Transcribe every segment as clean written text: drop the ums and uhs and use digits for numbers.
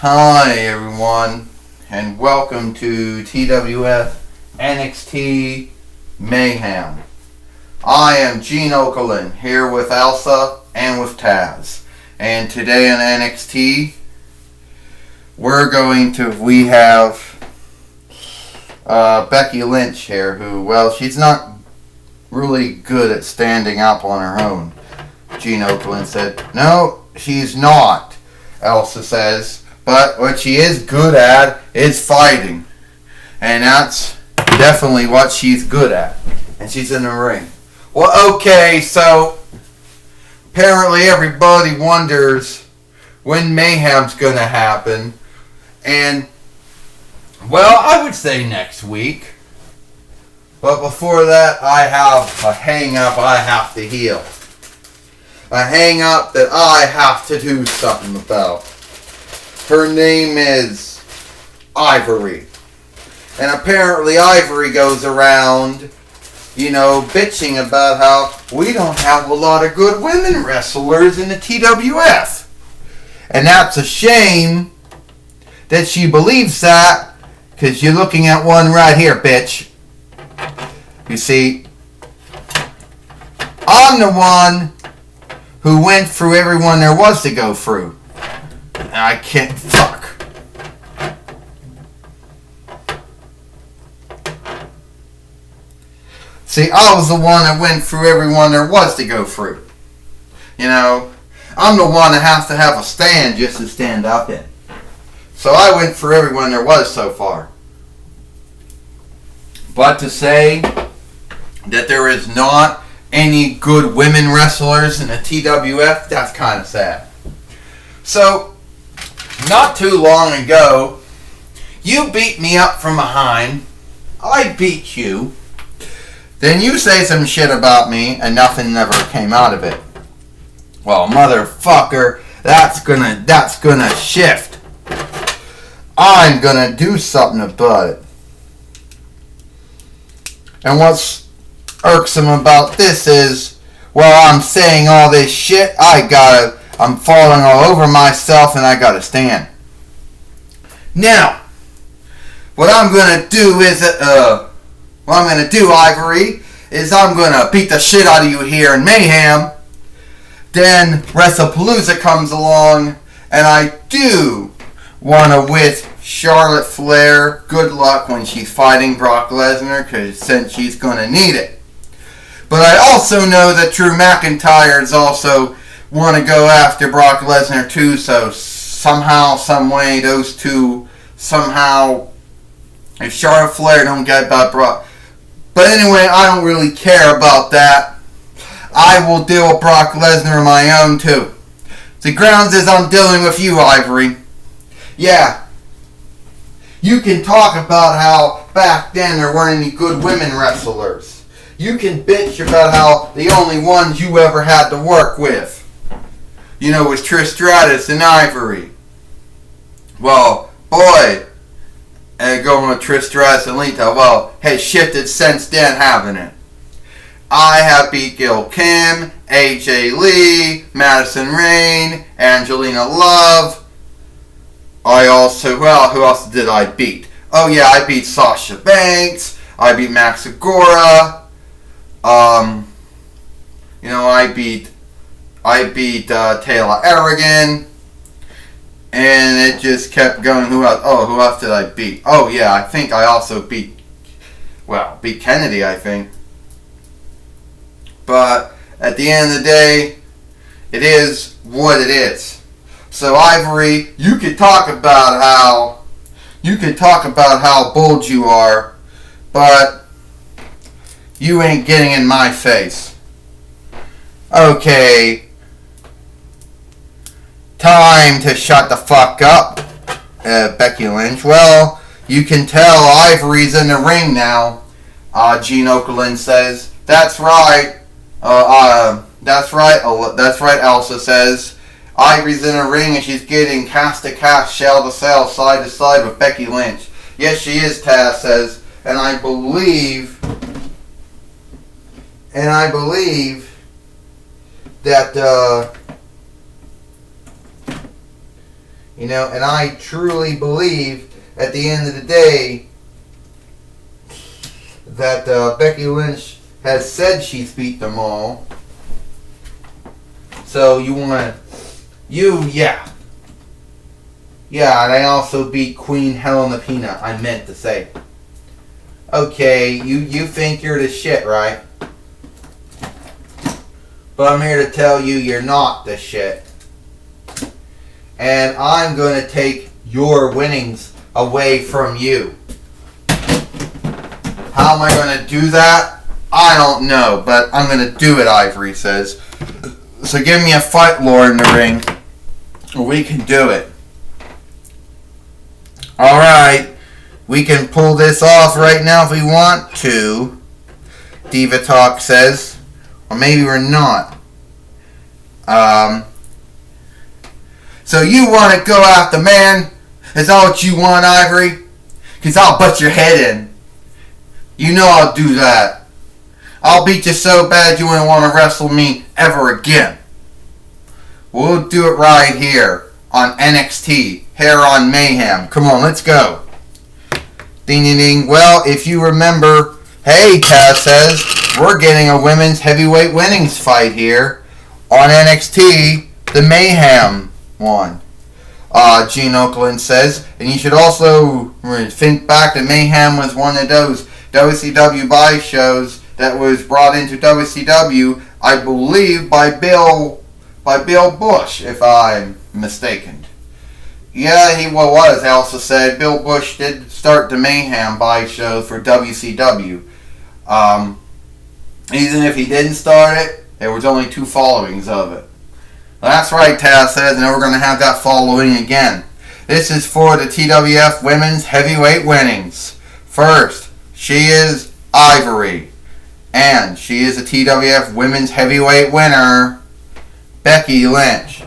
Hi everyone, and welcome to TWF NXT Mayhem. I am Gene Okerlund, here with Elsa and with Taz. And today in NXT, we have Becky Lynch here, who, well, she's not really good at standing up on her own. Gene Okerlund said, no, she's not, Elsa says. But what she is good at is fighting. And that's definitely what she's good at. And she's in the ring. Well, okay, so apparently everybody wonders when Mayhem's going to happen. And, well, I would say next week. But before that, I have a hang-up I have to heal. A hang-up that I have to do something about. Her name is Ivory. And apparently Ivory goes around, bitching about how we don't have a lot of good women wrestlers in the TWF. And that's a shame that she believes that, because you're looking at one right here, bitch. You see, I'm the one who went through everyone there was to go through. I can't. Fuck. See, I was the one that went through everyone there was to go through. I'm the one that has to have a stand just to stand up in. So I went through everyone there was so far. But to say that there is not any good women wrestlers in the TWF, that's kind of sad. So, not too long ago, you beat me up from behind. I beat you. Then you say some shit about me, and nothing ever came out of it. Well, motherfucker, that's gonna shift. I'm gonna do something about it. And what's irksome about this is, while I'm saying all this shit, I'm falling all over myself and I gotta stand. Now, what I'm gonna do is, Ivory, is I'm gonna beat the shit out of you here in Mayhem. Then WrestlePalooza comes along, and I do wanna wish Charlotte Flair good luck when she's fighting Brock Lesnar, since she's gonna need it. But I also know that Drew McIntyre is also want to go after Brock Lesnar too, so somehow, some way, those two, somehow, if Charlotte Flair don't get about Brock. But anyway, I don't really care about that. I will deal with Brock Lesnar on my own too. The grounds is I'm dealing with you, Ivory. Yeah. You can talk about how back then there weren't any good women wrestlers. You can bitch about how the only ones you ever had to work with, was Trish Stratus and Ivory. Well, boy, going with Trish Stratus and Lita, well, has shifted since then, haven't it? I have beat Gil Kim, AJ Lee, Madison Rayne, Angelina Love. Who else did I beat? Oh yeah, I beat Sasha Banks. I beat Max Agora. I beat Taylor Aragon, and it just kept going. Who else? Oh, who else did I beat? Oh yeah, I think I also beat Kennedy, I think. But at the end of the day, it is what it is. So Ivory, you could talk about how bold you are, but you ain't getting in my face. Okay. Time to shut the fuck up, Becky Lynch. Well, you can tell Ivory's in the ring now, Gene Okerlund says. That's right. That's right, Elsa says. Ivory's in the ring and she's getting cast to cast, shell to cell, side to side with Becky Lynch. Yes, she is, Taz says. And I believe that You know, and I truly believe at the end of the day that Becky Lynch has said she's beat them all. So yeah. Yeah, and I also beat Queen Helena Pena, I meant to say. Okay, you think you're the shit, right? But I'm here to tell you you're not the shit. And I'm going to take your winnings away from you. How am I going to do that? I don't know, but I'm going to do it, Ivory says. So give me a fight, Lord, in the ring. We can do it. Alright. We can pull this off right now if we want to, Diva Talk says. Or maybe we're not. So you want to go after man? Is that what you want, Ivory? Because I'll butt your head in. You know I'll do that. I'll beat you so bad you wouldn't want to wrestle me ever again. We'll do it right here on NXT, here on Mayhem. Come on, let's go. Ding ding ding. Well, if you remember, hey, Taz says, we're getting a women's heavyweight winnings fight here on NXT, the Mayhem one. Gene Oakland says, and you should also think back that Mayhem was one of those WCW buy shows that was brought into WCW, I believe, by Bill Bush, if I'm mistaken. Yeah, he was. I also said Bill Bush did start the Mayhem buy show for WCW. Even if he didn't start it, there was only 2 followings of it. That's right, Taz says, and we're going to have that following again. This is for the TWF Women's Heavyweight Winnings. First, she is Ivory. And she is a TWF Women's Heavyweight winner, Becky Lynch.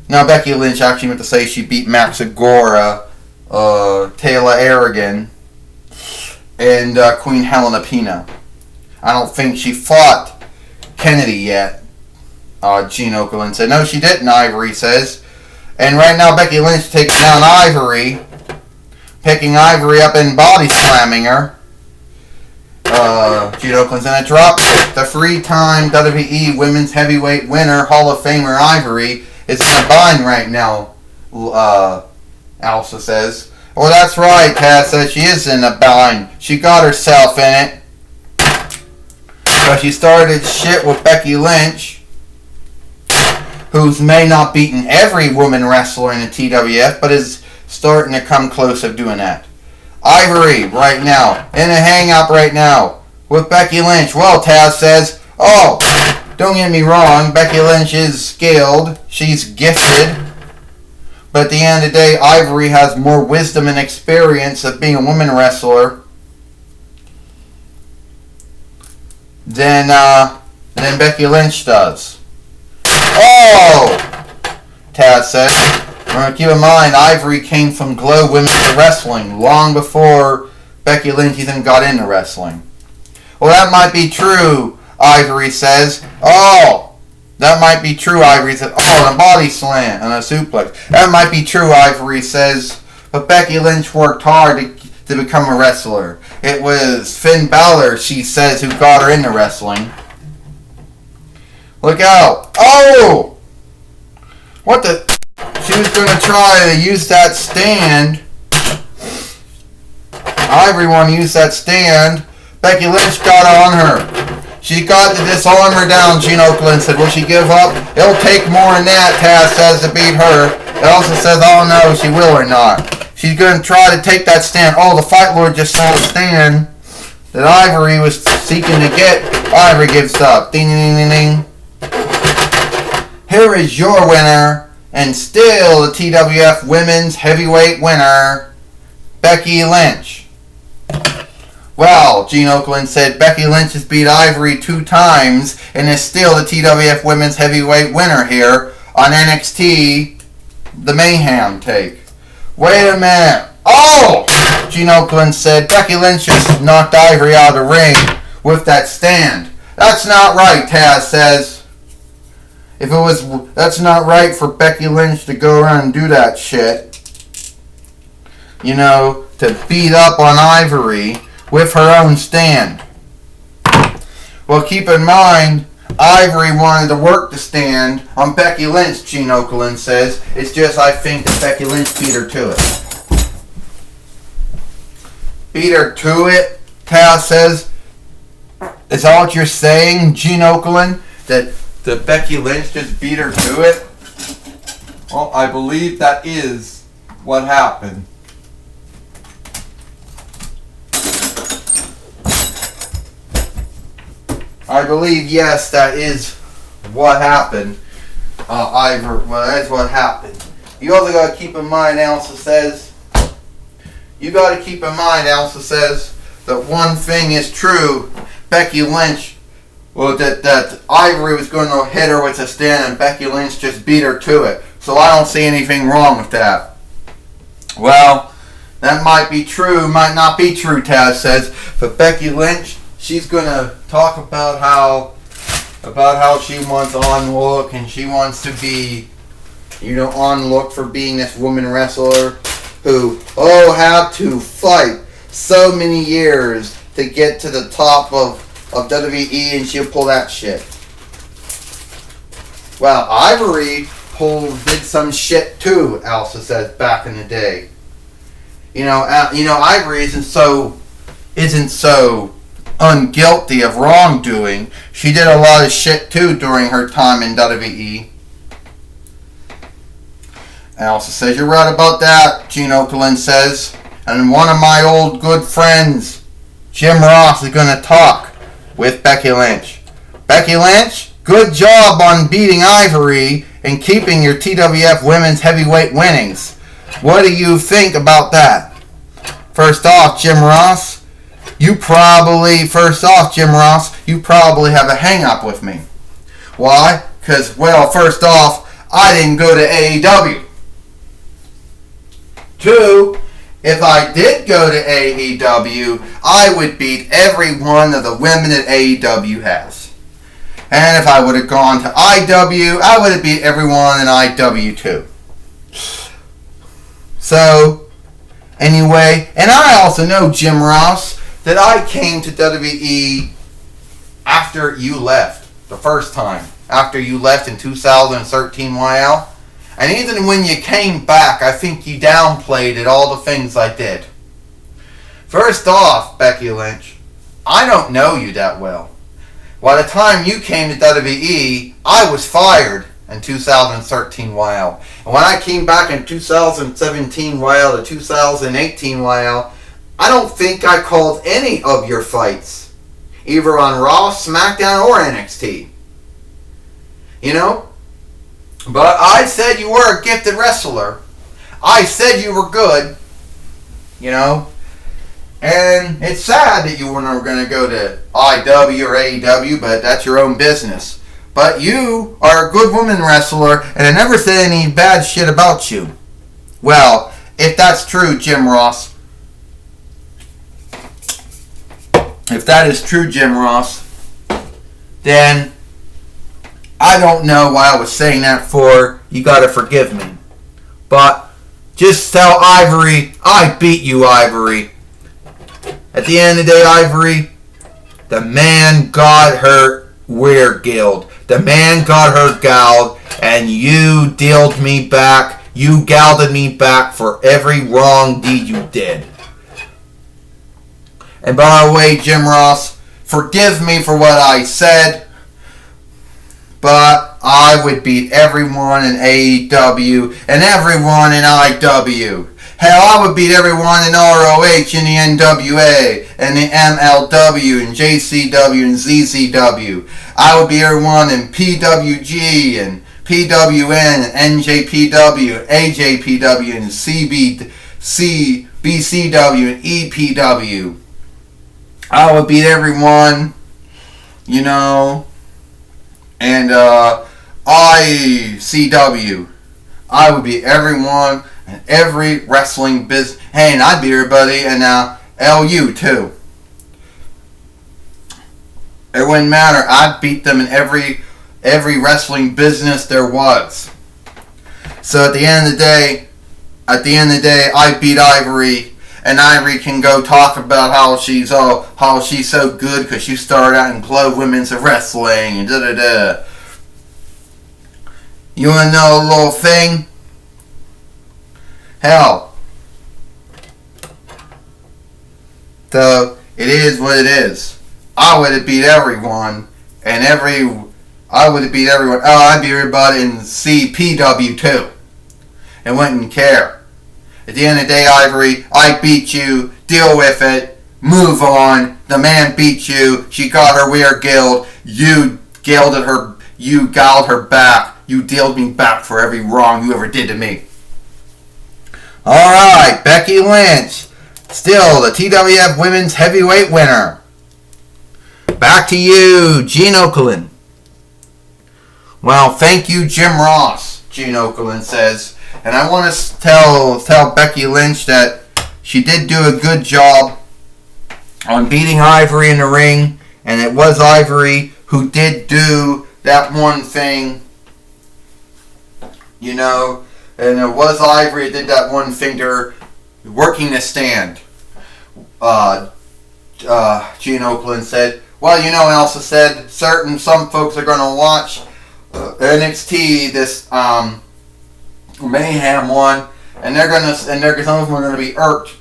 Now, Becky Lynch actually meant to say she beat Max Agora, Taylor Aragon, and Queen Helena Pena. I don't think she fought Kennedy yet, Gene Oakland said. No, she didn't, Ivory says. And right now, Becky Lynch taking down Ivory, picking Ivory up and body slamming her. Gene Oakland's in a drop. The 3-time WWE Women's Heavyweight winner, Hall of Famer Ivory, is in a bind right now, Elsa says. Well, that's right, Taz says. She is in a bind. She got herself in it. So she started shit with Becky Lynch, who's may not beaten every woman wrestler in the TWF, but is starting to come close of doing that. Ivory, right now, in a hang-up right now, with Becky Lynch. Well, Taz says, oh, don't get me wrong, Becky Lynch is skilled, she's gifted, but at the end of the day, Ivory has more wisdom and experience of being a woman wrestler than Becky Lynch does. Oh! Taz says. Keep in mind, Ivory came from Glow Women's Wrestling long before Becky Lynch even got into wrestling. Well, that might be true, Ivory says. Oh! That might be true, Ivory says. Oh, and a body slam and a suplex. That might be true, Ivory says. But Becky Lynch worked hard to become a wrestler. It was Finn Balor, she says, who got her into wrestling. Look out. Oh! What the... She was going to try to use that stand. Ivory wanted to use that stand. Becky Lynch got on her. She got to disarm her down, Gene Oakland said. Will she give up? It'll take more than that, Taz says, to beat her. It also says, oh no, she will or not. She's going to try to take that stand. Oh, the Fight Lord just saw the stand that Ivory was seeking to get. Ivory gives up. Ding, ding, ding, ding. Here is your winner. And still the TWF Women's Heavyweight winner, Becky Lynch. Well, Gene Oakland said Becky Lynch has beat Ivory 2 times and is still the TWF Women's Heavyweight winner here on NXT, the Mayhem take. Wait a minute. Oh! Gene Oakland said Becky Lynch just knocked Ivory out of the ring with that stand. That's not right, Taz says. That's not right for Becky Lynch to go around and do that shit. You know, to beat up on Ivory with her own stand. Well, keep in mind, Ivory wanted to work the stand on Becky Lynch, Gene Okerlund says. It's just I think that Becky Lynch beat her to it. Beat her to it, Taz says. Is that what you're saying, Gene Okerlund? That Becky Lynch just beat her to it? Well, I believe that is what happened. I believe, yes, that is what happened. Well, that's what happened. You also got to keep in mind, Elsa says, that one thing is true. Becky Lynch, well, that Ivory was going to hit her with a stand and Becky Lynch just beat her to it. So I don't see anything wrong with that. Well, that might be true, might not be true, Taz says. But Becky Lynch, she's going to talk about how she wants on look and she wants to be, on look for being this woman wrestler who, had to fight so many years to get to the top of WWE, and she'll pull that shit. Well, Ivory did some shit too, Elsa says, back in the day. Ivory isn't so unguilty of wrongdoing. She did a lot of shit too during her time in WWE. Elsa says, you're right about that, Gene Okerlund says. And one of my old good friends, Jim Ross, is going to talk with Becky Lynch. Becky Lynch, good job on beating Ivory and keeping your TWF Women's Heavyweight winnings. What do you think about that? First off, Jim Ross, you probably have a hang-up with me. Why? Because, first off, I didn't go to AEW. 2, if I did go to AEW, I would beat every one of the women that AEW has. And if I would have gone to IW, I would have beat everyone in IW too. So, anyway, and I also know, Jim Ross, that I came to WWE after you left, the first time. After you left in 2013, YL. And even when you came back, I think you downplayed it, all the things I did. First off, Becky Lynch, I don't know you that well. By the time you came to WWE, I was fired in 2013 YL. And when I came back in 2017 YL to 2018 YL, I don't think I called any of your fights. Either on Raw, SmackDown, or NXT. But I said you were a gifted wrestler. I said you were good. And it's sad that you were never going to go to IW or AEW, but that's your own business. But you are a good woman wrestler, and I never said any bad shit about you. Well, if that's true, Jim Ross. If that is true, Jim Ross, then I don't know why I was saying that for. You gotta forgive me. But just tell Ivory, I beat you, Ivory. At the end of the day, Ivory, the man got her weir-gilled. The man got her galled, and you dealed me back. You gelded me back for every wrong deed you did. And by the way, Jim Ross, forgive me for what I said, but I would beat everyone in AEW and everyone in IW. Hell, I would beat everyone in ROH and the NWA and the MLW and JCW and ZZW. I would beat everyone in PWG and PWN and NJPW, AJPW and BCW and EPW. I would beat everyone, and ICW. I would beat everyone and every wrestling business. Hey, and I'd beat everybody and LU too. It wouldn't matter. I'd beat them in every every wrestling business there was. So at the end of the day, I beat Ivory, and Ivory can go talk about how she's so good because she started out in Glow Women's Wrestling and da da da. You wanna know a little thing? Hell, so it is what it is. I would have beat everyone, and I would have beat everyone. Oh, I beat everybody in CPW too, and wouldn't care. At the end of the day, Ivory, I beat you. Deal with it. Move on. The man beat you. She got her weird guild. You gilded her. You galled her back. You dealt me back for every wrong you ever did to me. Alright, Becky Lynch. Still the TWF Women's Heavyweight winner. Back to you, Gene Okerlund. Well, thank you, Jim Ross, Gene Okerlund says. And I want to tell Becky Lynch that she did do a good job on beating Ivory in the ring. And it was Ivory who did do that one thing. You know, and it was Ivory that did that one thing to her, working the stand. Gene Okerlund said, well, you know, Elsa said, some folks are going to watch NXT, this Mayhem one, and some of them are going to be irked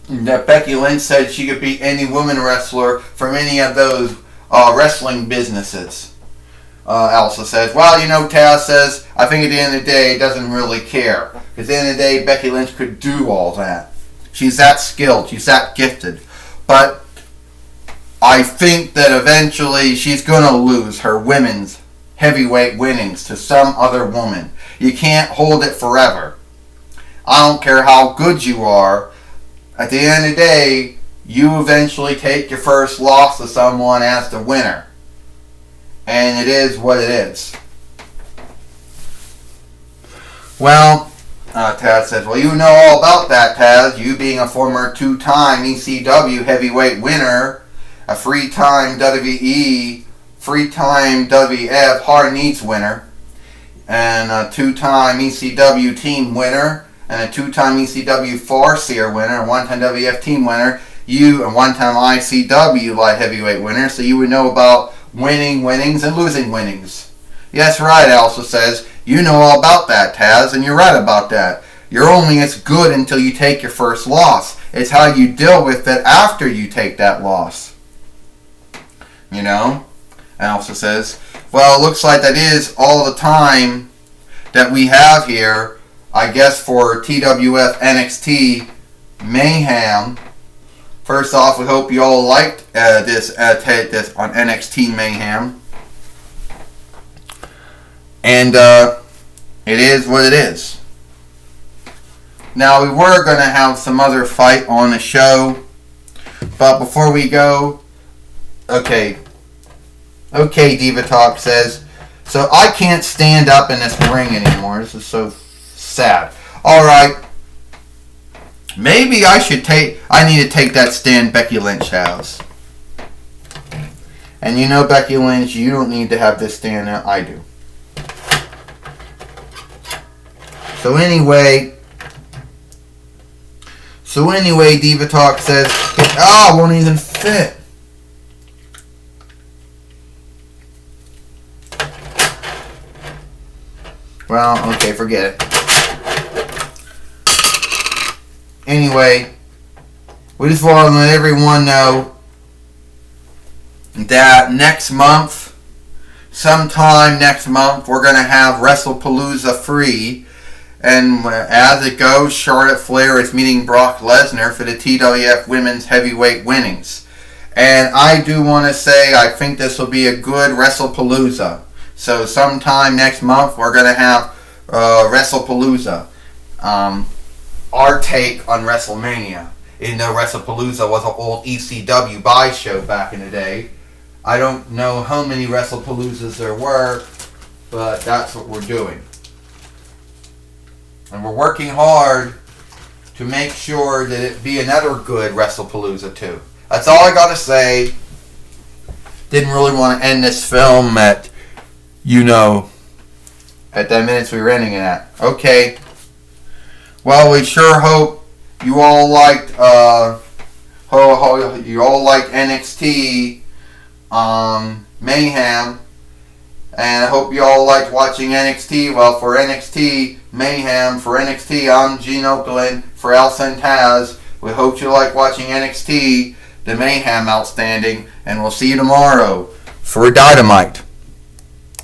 that Becky Lynch said she could beat any woman wrestler from any of those wrestling businesses. Elsa says, well, you know, Taz says, I think at the end of the day, it doesn't really care. Because at the end of the day, Becky Lynch could do all that. She's that skilled. She's that gifted. But I think that eventually she's going to lose her women's heavyweight winnings to some other woman. You can't hold it forever. I don't care how good you are. At the end of the day, you eventually take your first loss to someone as the winner. And it is what it is. Well, Taz says, well, you know all about that, Taz. You being a former two-time ECW heavyweight winner, a three-time WWE, three-time WF Hard Needs winner, and a two-time ECW team winner, and a two-time ECW Farseer winner, a one-time WF team winner, you and one-time ICW light heavyweight winner, so you would know about winning winnings and losing winnings. Yes, right, Elsa says. You know all about that, Taz, and you're right about that. You're only as good until you take your first loss. It's how you deal with it after you take that loss. You know? Elsa says, well, it looks like that is all the time that we have here, I guess, for TWF NXT Mayhem. First off, we hope you all liked this on NXT Mayhem. And it is what it is. Now, we were going to have some other fight on the show. But before we go, okay, Diva Talk says, so I can't stand up in this ring anymore. This is so sad. Alright. Maybe I need to take that stand Becky Lynch has. And you know, Becky Lynch, you don't need to have this stand now. I do. So anyway, Diva Talk says, oh, it won't even fit. Well, okay, forget it. Anyway, we just want to let everyone know that sometime next month, we're going to have WrestlePalooza free. And as it goes, Charlotte Flair is meeting Brock Lesnar for the TWF Women's Heavyweight winnings. And I do want to say, I think this will be a good WrestlePalooza. So sometime next month, we're going to have WrestlePalooza. Our take on WrestleMania. Even though WrestlePalooza was an old ECW buy show back in the day. I don't know how many WrestlePaloozas there were, but that's what we're doing. And we're working hard to make sure that it be another good WrestlePalooza too. That's all I gotta say. Didn't really want to end this film at you know, at that minutes we were ending it at. Okay. Well, we sure hope you all liked you all liked NXT Mayhem, and I hope you all liked watching NXT. Well, for NXT Mayhem, for NXT, I'm Gene Oakland. For Elsa and Taz, we hope you like watching NXT, the Mayhem Outstanding, and we'll see you tomorrow for Dynamite.